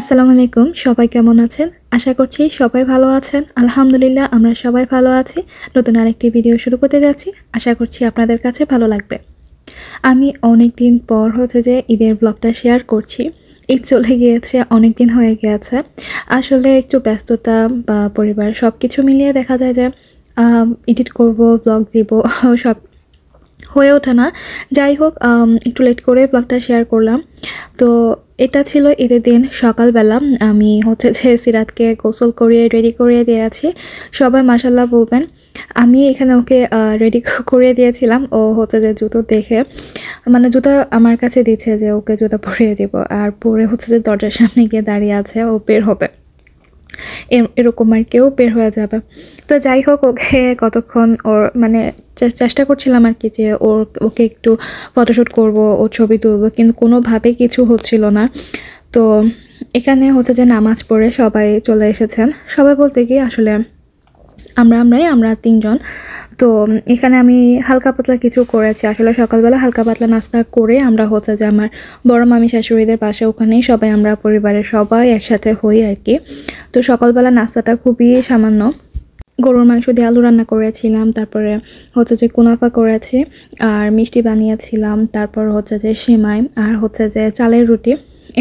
আসসালামু আলাইকুম। সবাই কেমন আছেন? আশা করছি সবাই ভালো আছেন। আলহামদুলিল্লাহ আমরা সবাই ভালো আছি। নতুন আরেকটি ভিডিও শুরু করতে যাচ্ছি। আশা করছি আপনাদের কাছে ভালো লাগবে। আমি অনেকদিন পর যে ঈদের ব্লগটা শেয়ার করছি। ঈদ চলে গিয়েছে, অনেকদিন হয়ে গিয়েছে। আসলে একটু ব্যস্ততা বা পরিবার সবকিছু মিলিয়ে দেখা যায় যে এডিট করব, ব্লগ দিব সব হয়ে ওঠে না। যাই হোক, একটু লেট করে ব্লগটা শেয়ার করলাম। তো এটা ছিল ঈদের দিন সকালবেলা। আমি যে সিরাতকে গোসল করিয়ে রেডি করিয়ে দিয়েছি। সবাই মাশাল্লাহ বলবেন। আমি এখানে ওকে রেডি করিয়ে দিয়েছিলাম। ও যে জুতো দেখে মানে জুতা আমার কাছে দিচ্ছে যে ওকে জুতা পরিয়ে দিব, আর পরে যে দরজার সামনে গিয়ে দাঁড়িয়ে আছে, ও বের হবে এরকম আর কেউ বের হয়ে যাবে। তো যাই হোক, ওকে কতক্ষণ ওর মানে চেষ্টা করছিলাম আর কি যে ওকে একটু ফটোশ্যুট করব, ও ছবি তুলব, কিন্তু কোনোভাবে কিছু হচ্ছিল না। তো এখানে যে নামাজ পড়ে সবাই চলে এসেছেন। সবাই বলতে কি আসলে আমরা তিনজন। তো এখানে আমি হালকা পাতলা কিছু করেছি। আসলে সকালবেলা হালকা পাতলা নাস্তা করে আমরা যে আমার বড় মামি শাশুড়িদের পাশে ওখানেই সবাই আমরা পরিবারের সবাই একসাথে হই আর কি। তো সকালবেলা নাস্তাটা খুবই সামান্য। গরুর মাংস দিয়ে আলু রান্না করেছিলাম, তারপরে যে কুনাফা করেছি, আর মিষ্টি বানিয়েছিলাম, তারপর যে সেমাই, আর যে চালের রুটি।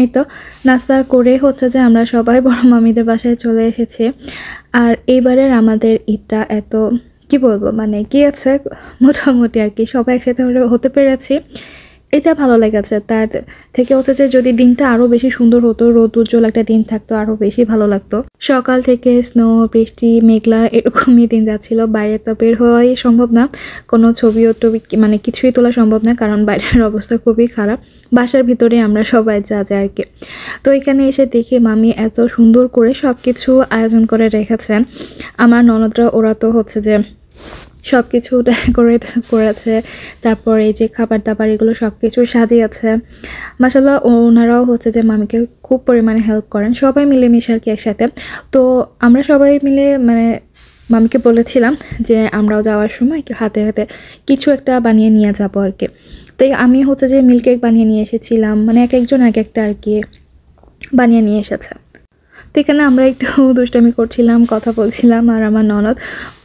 এই তো নাস্তা করে যে আমরা সবাই বড় মামিদের বাসায় চলে এসেছি। আর এইবারের আমাদের ঈদটা এত কি বলবো, মানে গিয়েছে মোটামুটি আর কি, সবাই একসাথে হতে পেরেছি। এটা ভালো লেগেছে। তার থেকে যে যদি দিনটা আরও বেশি সুন্দর হতো, রোদ উজ্জ্বল একটা দিন থাকতো, আরও বেশি ভালো লাগতো। সকাল থেকে স্নো, বৃষ্টি, মেঘলা এরকমই দিন যাচ্ছিল। বাইরে তো বের হওয়াই সম্ভব না, কোনো ছবিও মানে কিছুই তোলা সম্ভব না, কারণ বাইরের অবস্থা খুবই খারাপ। বাসার ভিতরে আমরা সবাই যা আর কি। তো এখানে এসে দেখি মামি এত সুন্দর করে সব কিছু আয়োজন করে রেখেছেন। আমার ননদরা ওরা তো যে সব কিছু ডেকোরেট করেছে, তারপর এই যে খাবার দাবার এগুলো সব কিছু সাজিয়েছে। মাশাআল্লাহ, ওনারাও যে মামিকে খুব পরিমাণে হেল্প করেন। সবাই মিলেমিশে আর কি একসাথে। তো আমরা সবাই মিলে মানে মামিকে বলেছিলাম যে আমরাও যাওয়ার সময় হাতে হাতে কিছু একটা বানিয়ে নিয়ে যাবো আর কি। তো আমি যে মিল্ক কেক বানিয়ে নিয়ে এসেছিলাম, মানে এক একজন এক একটা আর কি বানিয়ে নিয়ে এসেছে। তো এখানে আমরা একটু দুষ্টামি করছিলাম, কথা বলছিলাম, আর আমার ননদ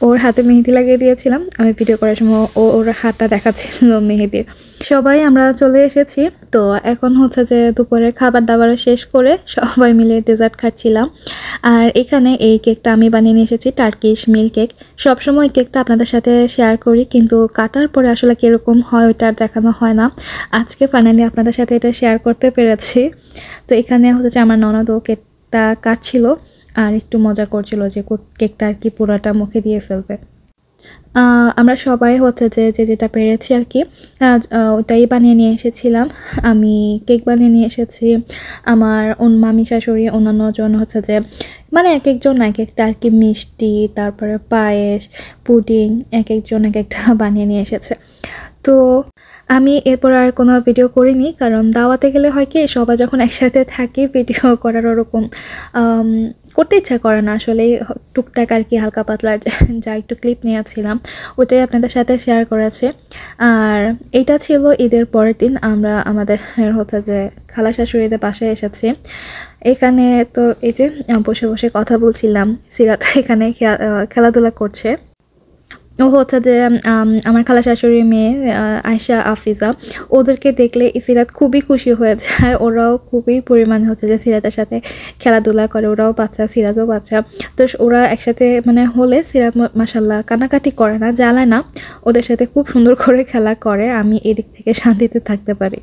ওর হাতে মেহেদি লাগিয়ে দিয়েছিলাম। আমি ভিডিও করার সময় ওর হাতটা দেখাচ্ছিল মেহেদির। সবাই আমরা চলে এসেছি। তো এখন যে দুপুরের খাবার দাবার শেষ করে সবাই মিলে ডেজার্ট খাচ্ছিলাম। আর এখানে এই কেকটা আমি বানিয়ে নিয়ে এসেছি, টার্কিশ মিল্ক কেক। সবসময় কেকটা আপনাদের সাথে শেয়ার করি, কিন্তু কাটার পরে আসলে কীরকম হয় ওইটা আর দেখানো হয় না। আজকে ফাইনালি আপনাদের সাথে এটা শেয়ার করতে পেরেছি। তো এখানে আমার ননদ ও কেকটা কাটছিল আর একটু মজা করছিল যে কেকটা আর কি পুরোটা মুখে দিয়ে ফেলবে। আমরা সবাই যে যেটা পেরেছি আর কি ওটাই বানিয়ে নিয়ে এসেছিলাম। আমি কেক বানিয়ে নিয়ে এসেছি। আমার মামি শাশুড়ি অন্যান্য জন যে মানে এক একজন এক একটা আর কি মিষ্টি, তারপরে পায়েস, পুডিং এক একজন এক একটা বানিয়ে নিয়ে এসেছে। তো আমি এরপর আর কোনো ভিডিও করিনি, কারণ দাওয়াতে গেলে হয় কি সবাই যখন একসাথে থাকি ভিডিও করার ওরকম করতে ইচ্ছা করে না। আসলে টুকটাক আর কি হালকা পাতলা যা একটু ক্লিপ নিয়েছিলাম ওটাই আপনাদের সাথে শেয়ার করেছে। আর এটা ছিল ঈদের পরের দিন। আমরা আমাদের যে খালা শাশুড়িদের বাসায় এসেছি। এখানে তো এই যে বসে বসে কথা বলছিলাম। সিরাত এখানে খেলাধুলা করছে। ও যে আমার খালা শাশুড়ির মেয়ে আয়শা আফিজা, ওদেরকে দেখলে সিরাত খুবই খুশি হয়ে যায়। ওরাও খুবই পরিমাণে যে সিরাতের সাথে খেলাধুলা করে। ওরাও বাচ্চা, সিরাতও বাচ্চা। তো ওরা একসাথে মানে হলে সিরাত মাশাল্লাহ কানাকাটি করে না, জ্বালায় না, ওদের সাথে খুব সুন্দর করে খেলা করে। আমি এদিক থেকে শান্তিতে থাকতে পারি।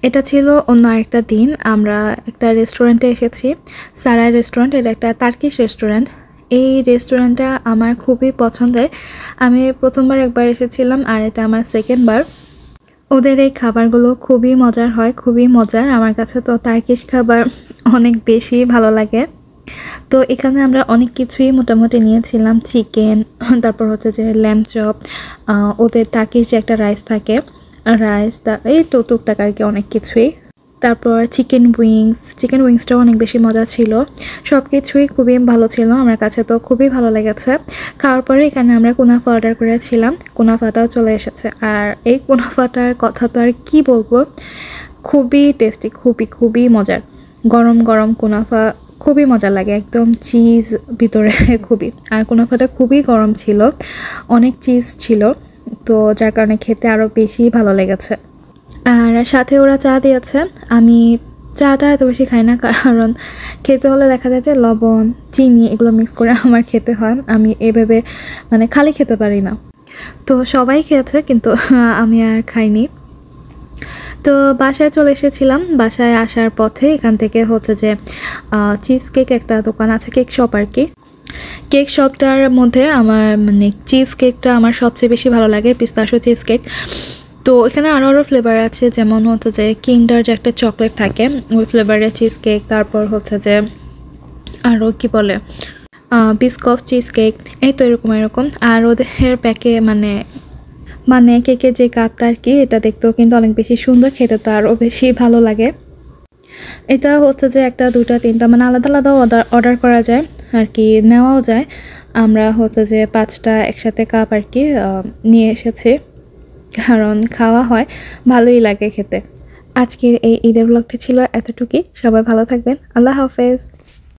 এটা ছিল অন্য আরেকটা দিন। আমরা একটা রেস্টুরেন্টে এসেছি, সারাই রেস্টুরেন্ট। এটা একটা টার্কিশ রেস্টুরেন্ট। এই রেস্টুরেন্টটা আমার খুবই পছন্দের। আমি প্রথমবার একবার এসেছিলাম, আর এটা আমার সেকেন্ড বার। ওদের এই খাবারগুলো খুবই মজার হয়, খুবই মজার। আমার কাছে তো টার্কিশ খাবার অনেক বেশি ভালো লাগে। তো এখানে আমরা অনেক কিছুই মোটামুটি নিয়েছিলাম, চিকেন, তারপর যে ল্যাম্ব চপ, ওদের টার্কিশ যে একটা রাইস থাকে, রাইস, এই তো টুকটাক আর কি অনেক কিছুই। তারপর চিকেন উইংসটাও অনেক বেশি মজা ছিল। সব কিছুই খুবই ভালো ছিল, আমার কাছে তো খুবই ভালো লেগেছে। খাওয়ার পরে এখানে আমরা কুনাফা অর্ডার করেছিলাম, কুনাফাটাও চলে এসেছে। আর এই কুনাফাটার কথা তো আর কি বলবো, খুবই টেস্টি, খুবই মজার। গরম গরম কুনাফা খুবই মজা লাগে, একদম চিজ ভিতরে খুবই। আর কুনাফাটা খুবই গরম ছিল, অনেক চিজ ছিল, তো যার কারণে খেতে আরও বেশি ভালো লেগেছে। আর সাথে ওরা চা দিয়েছে। আমি চাটা এত বেশি খাই না, কারণ খেতে হলে দেখা যায় যে লবণ চিনি এগুলো মিক্স করে আমার খেতে হয়, আমি এভাবে মানে খালি খেতে পারি না। তো সবাই খেয়েছে কিন্তু আমি আর খাইনি। তো বাসায় চলে এসেছিলাম। বাসায় আসার পথে এখান থেকে হচ্ছে যে চিজ কেক একটা দোকান আছে, কেক শপ আর কি। কেক শপটার মধ্যে আমার মানে চিজ কেকটা আমার সবচেয়ে বেশি ভালো লাগে, পিস্তাশিও চিজ কেক। তো এখানে আরও ফ্লেভার আছে, যেমন হচ্ছে যে কিন্ডার যে একটা চকলেট থাকে ওই ফ্লেভারের চিজ কেক, তারপর হচ্ছে যে আরও কি বলে বিস্কফ চিজ কেক, এই তো এরকম। আর ওদের প্যাকে মানে কেকের যে কাপটা আর কি, এটা দেখতেও কিন্তু অনেক বেশি সুন্দর, খেতে তো আরও বেশি ভালো লাগে। এটা হচ্ছে যে একটা দুটা তিনটা মানে আলাদা আলাদাও অর্ডার করা যায় আর কি, নেওয়াও যায়। আমরা হচ্ছে যে 5টা একসাথে কাপ আর কি নিয়ে এসেছি, কারণ খাওয়া হয়, ভালোই লাগে খেতে। আজকের এই ঈদের ব্লগটি ছিল এতটুকুই। সবাই ভালো থাকবেন, আল্লাহ হাফেজ।